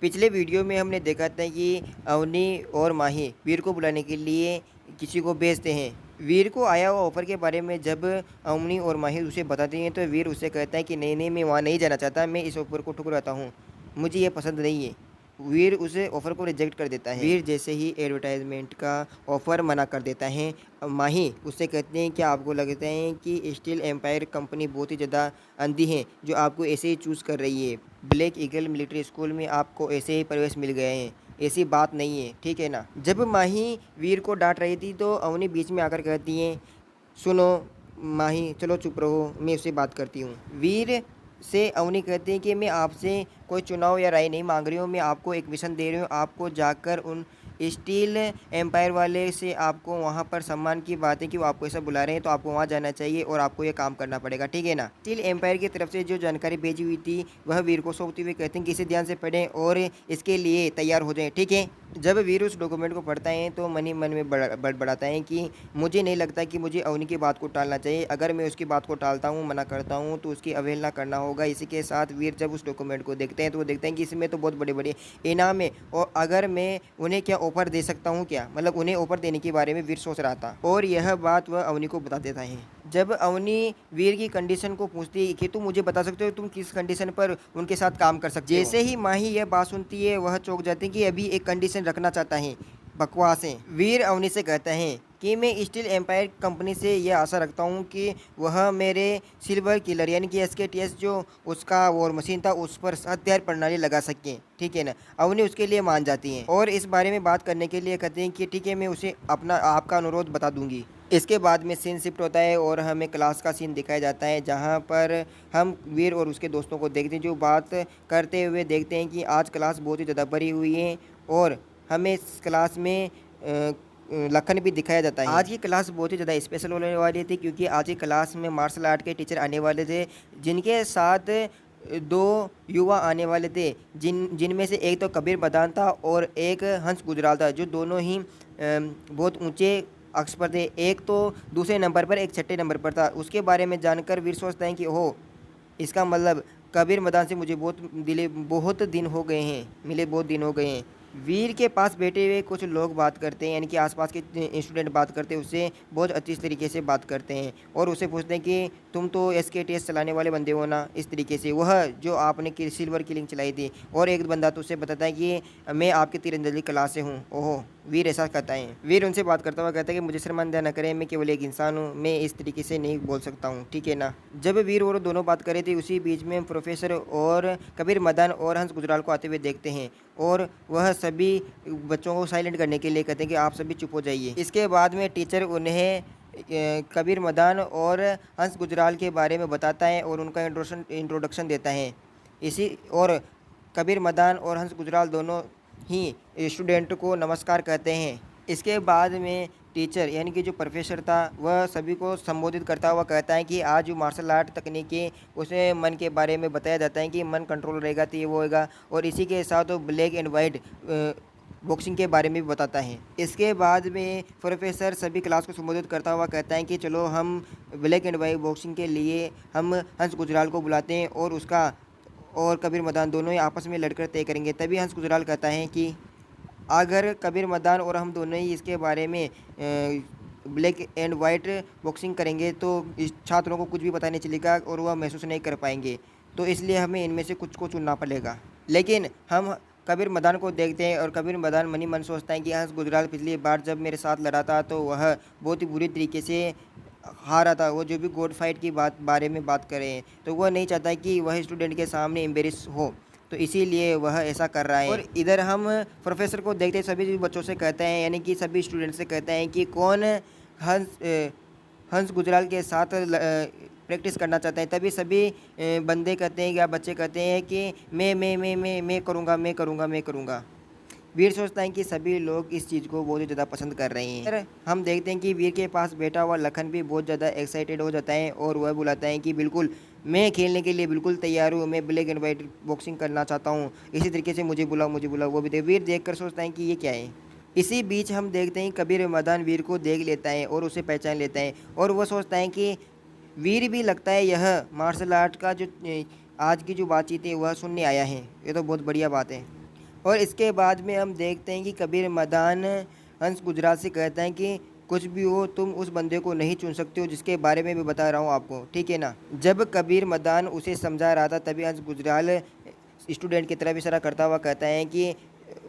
पिछले वीडियो में हमने देखा था कि अवनी और माही वीर को बुलाने के लिए किसी को भेजते हैं। वीर को आया हुआ ऑफ़र के बारे में जब अवनी और माही उसे बताती हैं तो वीर उससे कहता है कि नहीं नहीं, मैं वहाँ नहीं जाना चाहता, मैं इस ऑफ़र को ठुकराता हूँ, मुझे ये पसंद नहीं है। वीर उसे ऑफ़र को रिजेक्ट कर देता है। वीर जैसे ही एडवर्टाइजमेंट का ऑफ़र मना कर देता है, माही उससे कहते हैं कि आपको लगता है कि स्टील एम्पायर कंपनी बहुत ही ज़्यादा अंधी है जो आपको ऐसे ही चूज़ कर रही है। ब्लैक ईगल मिलिट्री स्कूल में आपको ऐसे ही प्रवेश मिल गए हैं, ऐसी बात नहीं है, ठीक है ना। जब माही वीर को डांट रही थी तो अवनी बीच में आकर कहती हैं, सुनो माही, चलो चुप रहो, मैं उससे बात करती हूँ। वीर से अवनी कहते हैं कि मैं आपसे कोई चुनाव या राय नहीं मांग रही हूँ, मैं आपको एक मिशन दे रही हूँ, आपको जाकर उन स्टील एम्पायर वाले से आपको वहाँ पर सम्मान की बात है कि वो आपको ऐसा बुला रहे हैं, तो आपको वहाँ जाना चाहिए और आपको ये काम करना पड़ेगा, ठीक है ना। स्टील एम्पायर की तरफ से जो जानकारी भेजी हुई थी वह वीर को सौंपते हुए कहते हैं कि इसे ध्यान से पढ़ें और इसके लिए तैयार हो जाएं, ठीक है। जब वीर उस डॉक्यूमेंट को पढ़ता है तो मन ही मन में बड़बड़ाता है कि मुझे नहीं लगता कि मुझे अवनी की बात को टालना चाहिए, अगर मैं उसकी बात को टालता हूँ, मना करता हूँ तो उसकी अवहेलना करना होगा। इसी के साथ वीर जब उस डॉक्यूमेंट को देखते हैं तो वो देखते हैं कि इसमें तो बहुत बड़े बड़े इनाम है और अगर मैं उन्हें क्या ऑफ़र दे सकता हूँ क्या, मतलब उन्हें ऑफ़र देने के बारे में वीर सोच रहा था और यह बात वह अवनी को बता देता है। जब अवनी वीर की कंडीशन को पूछती है कि तुम मुझे बता सकते हो तुम किस कंडीशन पर उनके साथ काम कर सकते हो। जैसे ही माही यह बात सुनती है वह चौंक जाती है कि अभी एक कंडीशन रखना चाहता है, बकवास है। वीर अवनी से कहता है कि मैं स्टील एम्पायर कंपनी से यह आशा रखता हूँ कि वह मेरे सिल्वर किलर यानी कि SKTS जो उसका वॉर मशीन था उस पर हथियार प्रणाली लगा सकें, ठीक है ना। अवनी उसके लिए मान जाती हैं और इस बारे में बात करने के लिए कहते हैं कि ठीक है, मैं उसे अपना आपका अनुरोध बता दूंगी। इसके बाद में सीन शिफ्ट होता है और हमें क्लास का सीन दिखाया जाता है जहाँ पर हम वीर और उसके दोस्तों को देखते हैं जो बात करते हुए देखते हैं कि आज क्लास बहुत ही ज़्यादा भरी हुई है और हमें इस क्लास में लखन भी दिखाया जाता है। आज की क्लास बहुत ही ज़्यादा स्पेशल होने वाली थी क्योंकि आज की क्लास में मार्शल आर्ट के टीचर आने वाले थे जिनके साथ दो युवा आने वाले थे जिनमें से एक तो कबीर बदान था और एक हंस गुजराल था जो दोनों ही बहुत ऊंचे अक्ष पर थे। एक तो दूसरे नंबर पर, एक छठे नंबर पर था। उसके बारे में जानकर वीर सोचता है कि ओह, इसका मतलब कबीर मैदान से मुझे बहुत दिन हो गए हैं, मिले बहुत दिन हो गए हैं। वीर के पास बैठे हुए कुछ लोग बात करते हैं यानी कि आसपास के स्टूडेंट बात करते हैं, उससे बहुत अच्छी तरीके से बात करते हैं और उसे पूछते हैं कि तुम तो SKTS चलाने वाले बंदे हो ना, इस तरीके से वह जो आपने सिल्वर किलिंग चलाई थी। और एक बंदा तो उसे बताता है कि मैं आपकी तीरंदाजी क्लास से हूँ। ओहो, वीर ऐसा कहता है। वीर उनसे बात करता हुआ कहता है कि मुझे शर्मिंदा न करें, मैं केवल एक इंसान हूँ, मैं इस तरीके से नहीं बोल सकता हूँ, ठीक है ना। जब वीर और दोनों बात कर रहे थे उसी बीच में प्रोफेसर और कबीर मदान और हंस गुजराल को आते हुए देखते हैं और वह सभी बच्चों को साइलेंट करने के लिए कहते हैं कि आप सभी चुप हो जाइए। इसके बाद में टीचर उन्हें कबीर मदान और हंस गुजराल के बारे में बताता है और उनका इंट्रोडक्शन देता है। इसी और कबीर मदान और हंस गुजराल दोनों ही स्टूडेंट को नमस्कार कहते हैं। इसके बाद में टीचर यानी कि जो प्रोफेसर था वह सभी को संबोधित करता हुआ कहता है कि आज जो मार्शल आर्ट तकनीकी उसे मन के बारे में बताया जाता है कि मन कंट्रोल रहेगा तो ये वो होगा और इसी के साथ वो ब्लैक एंड वाइट बॉक्सिंग के बारे में भी बताता है। इसके बाद में प्रोफेसर सभी क्लास को संबोधित करता हुआ कहता है कि चलो हम ब्लैक एंड वाइट बॉक्सिंग के लिए हम हंस गुजराल को बुलाते हैं और उसका और कबीर मदान दोनों ही आपस में लड़कर तय करेंगे। तभी हंस गुजराल कहता है कि अगर कबीर मदान और हम दोनों ही इसके बारे में ब्लैक एंड वाइट बॉक्सिंग करेंगे तो इस छात्रों को कुछ भी पता नहीं चलेगा और वह महसूस नहीं कर पाएंगे, तो इसलिए हमें इनमें से कुछ को चुनना पड़ेगा। लेकिन हम कबीर मदान को देखते हैं और कबीर मदान मन ही मन सोचता है कि हंस गुजराल पिछली बार जब मेरे साथ लड़ा था तो वह बहुत ही बुरी तरीके से हारा था। वो जो भी गोड फाइट की बारे में बात कर रहे हैं तो वह नहीं चाहता कि वह स्टूडेंट के सामने एम्बेरस हो, तो इसीलिए वह ऐसा कर रहा है। और इधर हम प्रोफेसर को देखते सभी बच्चों से कहते हैं यानी कि सभी स्टूडेंट से कहते हैं कि कौन हंस गुजराल के साथ प्रैक्टिस करना चाहते हैं। तभी सभी बंदे कहते हैं या बच्चे कहते हैं कि मैं करूँगा, मैं करूँगा, मैं करूँगा। वीर सोचता है कि सभी लोग इस चीज़ को बहुत ही ज़्यादा पसंद कर रहे हैं। फिर हम देखते हैं कि वीर के पास बैठा हुआ लखन भी बहुत ज़्यादा एक्साइटेड हो जाता है और वह बुलाता है कि बिल्कुल मैं खेलने के लिए बिल्कुल तैयार हूँ, मैं ब्लैक एंड वाइट बॉक्सिंग करना चाहता हूँ, इसी तरीके से मुझे बुलाओ, मुझे बुलाओ। वो भी वीर देख कर सोचता है कि ये क्या है। इसी बीच हम देखते हैं कबीर मदान वीर को देख लेता है और उसे पहचान लेता है और वह सोचता है कि वीर भी लगता है यह मार्शल आर्ट का जो आज की जो बातचीत है वह सुनने आया है, ये तो बहुत बढ़िया बात है। और इसके बाद में हम देखते हैं कि कबीर मदान हंस गुजराल से कहता है कि कुछ भी हो तुम उस बंदे को नहीं चुन सकते हो जिसके बारे में मैं बता रहा हूँ आपको, ठीक है ना। जब कबीर मदान उसे समझा रहा था तभी हंस गुजराल स्टूडेंट की तरफ इशारा करता हुआ कहता है कि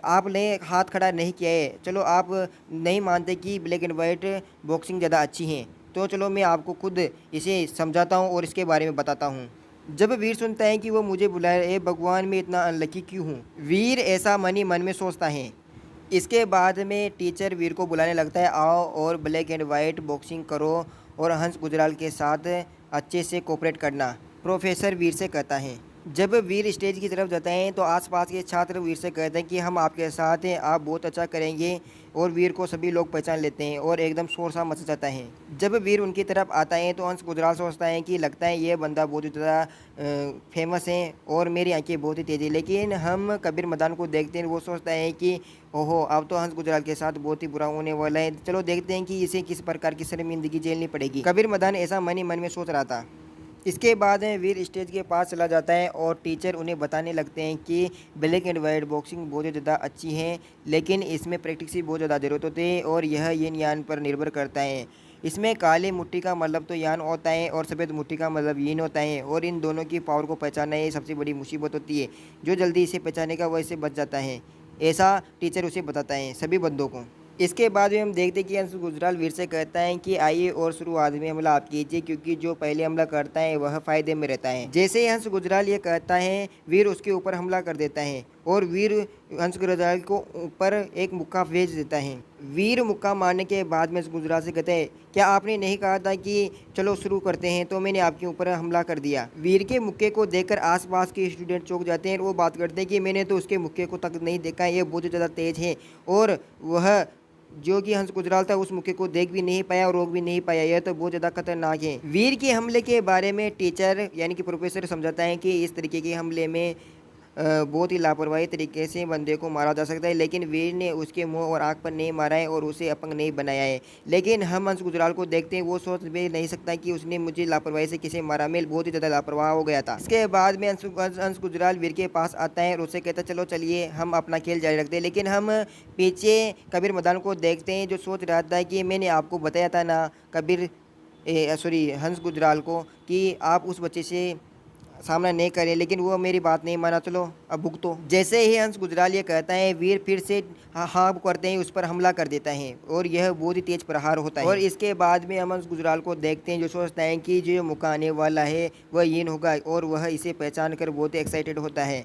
आपने हाथ खड़ा नहीं किया है, चलो आप नहीं मानते कि ब्लैक एंड वाइट बॉक्सिंग ज़्यादा अच्छी है, तो चलो मैं आपको खुद इसे समझाता हूँ और इसके बारे में बताता हूँ। जब वीर सुनता है कि वो मुझे बुलाए, ए भगवान मैं इतना अनलकी क्यों हूँ, वीर ऐसा मन ही मन में सोचता है। इसके बाद में टीचर वीर को बुलाने लगता है, आओ और ब्लैक एंड वाइट बॉक्सिंग करो और हंस गुजराल के साथ अच्छे से कोऑपरेट करना, प्रोफेसर वीर से कहता है। जब वीर स्टेज की तरफ जाते हैं तो आसपास के छात्र वीर से कहते हैं कि हम आपके साथ हैं, आप बहुत अच्छा करेंगे, और वीर को सभी लोग पहचान लेते हैं और एकदम शोर सा मच जाता है। जब वीर उनकी तरफ आता है तो हंस गुजराल सोचता है कि लगता है ये बंदा बहुत ही ज़्यादा फेमस है और मेरी आंखें बहुत ही तेज़ है, लेकिन हम कबीर मदान को देखते हैं, वो सोचता है कि ओहो अब तो हंस गुजराल के साथ बहुत ही बुरा होने वाला है, चलो देखते हैं कि इसे किस प्रकार की शर्मिंदगी झेलनी पड़ेगी। कबीर मदान ऐसा मन ही मन में सोच रहा था। इसके बाद वीर स्टेज के पास चला जाता है और टीचर उन्हें बताने लगते हैं कि ब्लैक एंड वाइट बॉक्सिंग बहुत ज़्यादा अच्छी है, लेकिन इसमें प्रैक्टिस की बहुत ज़्यादा ज़रूरत होती है और यह यिन यान पर निर्भर करता है। इसमें काली मुट्ठी का मतलब तो यान होता है और सफ़ेद मुट्ठी का मतलब यीन होता है, और इन दोनों की पावर को पहचानना ये सबसे बड़ी मुसीबत होती है। जो जल्दी इसे पहचानेगा वह इससे बच जाता है, ऐसा टीचर उसे बताता है सभी बंदों को। इसके बाद में हम देखते हैं कि हंस गुजराल वीर से कहता है कि आइए और शुरुआत में हमला आप कीजिए, क्योंकि जो पहले हमला करता है वह फ़ायदे में रहता है। जैसे ही हंस गुजराल ये कहता है वीर उसके ऊपर हमला कर देता है और वीर हंस गुजराल को ऊपर एक मुक्का भेज देता है। वीर मुक्का मारने के बाद में हंस गुजराल से कहते हैं, क्या आपने नहीं कहा था कि चलो शुरू करते हैं, तो मैंने आपके ऊपर हमला कर दिया। वीर के मुक्के को देखकर आसपास के स्टूडेंट चौंक जाते हैं और वो बात करते हैं कि मैंने तो उसके मुक्के को तक नहीं देखा, ये बहुत ज़्यादा तेज़ है, और वह जो कि हंस गुजराल था उस मुक्के को देख भी नहीं पाया और रोक भी नहीं पाया, यह तो बहुत ज़्यादा खतरनाक है। वीर के हमले के बारे में टीचर यानी कि प्रोफेसर समझाता है कि इस तरीके के हमले में बहुत ही लापरवाही तरीके से बंदे को मारा जा सकता है, लेकिन वीर ने उसके मुंह और आँख पर नहीं मारा है और उसे अपंग नहीं बनाया है। लेकिन हम हंस गुजराल को देखते हैं, वो सोच भी नहीं सकता कि उसने मुझे लापरवाही से किसे मारा, मैं बहुत ही ज़्यादा लापरवाह हो गया था। इसके बाद में हंस गुजराल वीर के पास आता है और उससे कहता है चलो चलिए हम अपना खेल जारी रखते हैं। लेकिन हम पीछे कबीर मदान को देखते हैं जो सोच रहा था कि मैंने आपको बताया था ना कबीर सॉरी हंस गुजराल को कि आप उस बच्चे से सामना नहीं करें, लेकिन वो मेरी बात नहीं माना, चलो अब भुगतो। जैसे ही हंस गुजराल ये कहता है वीर फिर से हाँ करते हैं उस पर हमला कर देता है और यह बहुत ही तेज प्रहार होता है। और इसके बाद में हम हंस गुजराल को देखते हैं जो सोचता है कि जो मौका आने वाला है वह यीन होगा, और वह इसे पहचान कर बहुत ही एक्साइटेड होता है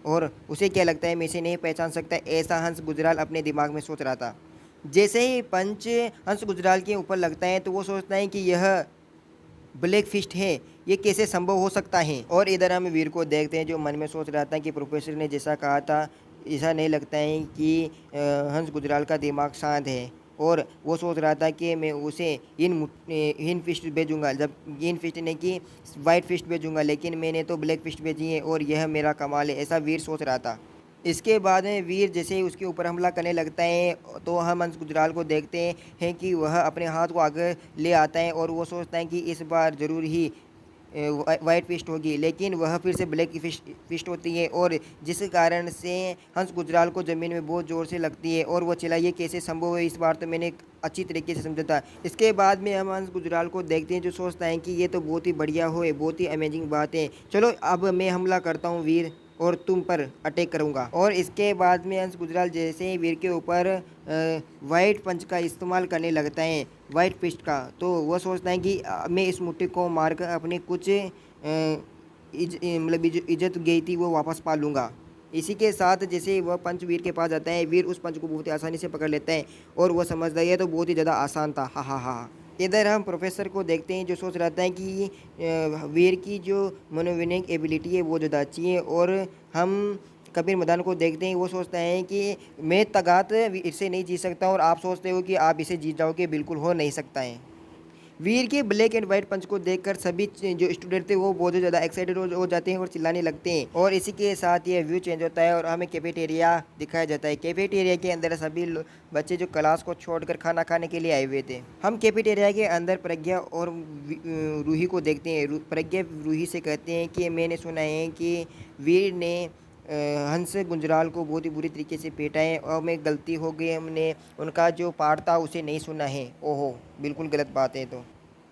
और उसे क्या लगता है मैं इसे नहीं पहचान सकता, ऐसा हंस गुजराल अपने दिमाग में सोच रहा था। जैसे ही पंच हंस गुजराल के ऊपर लगता है तो वो सोचता है कि यह ब्लैक फिस्ट है, ये कैसे संभव हो सकता है। और इधर हम वीर को देखते हैं जो मन में सोच रहा था कि प्रोफेसर ने जैसा कहा था ऐसा नहीं लगता है कि हंस गुजराल का दिमाग शांत है, और वो सोच रहा था कि मैं उसे इन फिस्ट भेजूंगा, जब इन फिस्ट ने कि वाइट फिस्ट भेजूंगा, लेकिन मैंने तो ब्लैक फिस्ट भेजी है और यह मेरा कमाल है, ऐसा वीर सोच रहा था। इसके बाद में वीर जैसे ही उसके ऊपर हमला करने लगता है तो हम हंस गुजराल को देखते हैं कि वह अपने हाथ को आगे ले आता है और वो सोचता है कि इस बार ज़रूर ही वाइट फिस्ट होगी, लेकिन वह फिर से ब्लैक फिस्ट होती है, और जिस कारण से हंस गुजराल को ज़मीन में बहुत ज़ोर से लगती है और वो चिल्ला ये कैसे संभव है, इस बार तो मैंने अच्छी तरीके से समझा था। इसके बाद में हम हंस गुजराल को देखते हैं जो सोचता है कि ये तो बहुत ही बढ़िया हो, बहुत ही अमेजिंग बात है, चलो अब मैं हमला करता हूँ वीर और तुम पर अटैक करूंगा। और इसके बाद में हंस गुजराल जैसे ही वीर के ऊपर वाइट पंच का इस्तेमाल करने लगता है, वाइट फिस्ट का, तो वह सोचता है कि मैं इस मुट्ठी को मारकर अपने कुछ मतलब इज्जत गई थी वो वापस पा लूँगा। इसी के साथ जैसे वह पंच वीर के पास जाता है, वीर उस पंच को बहुत ही आसानी से पकड़ लेता है और वह समझता है तो बहुत ही ज़्यादा आसान था, हा हा हा। इधर हम प्रोफेसर को देखते हैं जो सोच रहा था कि वीर की जो मनोविनिंग एबिलिटी है वो ज़्यादा अच्छी है, और हम कबीर मदान को देखते हैं वो सोचता है कि मैं तगात इससे नहीं जीत सकता और आप सोचते हो कि आप इसे जीत जाओगे, बिल्कुल हो नहीं सकता है। वीर के ब्लैक एंड वाइट पंच को देखकर सभी जो स्टूडेंट थे वो बहुत ज़्यादा एक्साइटेड हो जाते हैं और चिल्लाने लगते हैं, और इसी के साथ ये व्यू चेंज होता है और हमें कैफेटेरिया दिखाया जाता है। कैफेटेरिया के अंदर सभी बच्चे जो क्लास को छोड़कर खाना खाने के लिए आए हुए थे। हम कैफेटेरिया के अंदर प्रज्ञा और रूही को देखते हैं। प्रज्ञा रूही से कहते हैं कि मैंने सुना है कि वीर ने हंस गुंजराल को बहुत ही बुरी तरीके से पीटा है और हमें गलती हो गई, हमने उनका जो पार्ट था उसे नहीं सुना है। ओहो! बिल्कुल गलत बात है तो।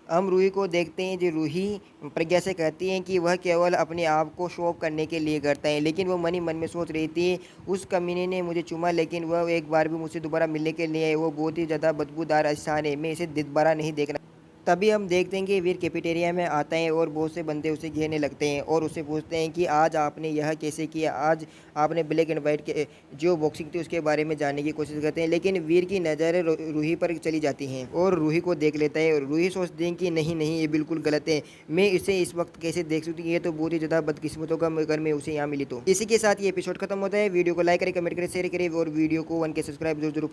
हम रूही को देखते हैं जो रूही प्रज्ञा से कहती हैं कि वह केवल अपने आप को शो ऑफ करने के लिए करता है, लेकिन वो मन ही मन में सोच रही थी उस कमीने ने मुझे चूमा लेकिन वह एक बार भी मुझसे दोबारा मिलने के लिए वो बहुत ही ज़्यादा बदबूदार स्थान है, मैं इसे दोबारा नहीं देखना। तभी हम देखते हैं कि वीर कैफेटेरिया में आता है और बहुत से बंदे उसे घेरने लगते हैं और उससे पूछते हैं कि आज आपने यह कैसे किया, आज आपने ब्लैक एंड वाइट के जो बॉक्सिंग थी उसके बारे में जानने की कोशिश करते हैं, लेकिन वीर की नज़र रूही पर चली जाती हैं और रूही को देख लेता है और रूही सोचती है कि नहीं नहीं, ये बिल्कुल गलत है, मैं इसे इस वक्त कैसे देख सकती हूँ, ये तो बहुत ही ज़्यादा बदकिस्मतों का अगर मैं उसे यहाँ मिली तो। इसी के साथ ये एपिसोड खत्म होता है। वीडियो को लाइक करें, कमेंट करें, शेयर करें और वीडियो को 1K सब्सक्राइब जरूर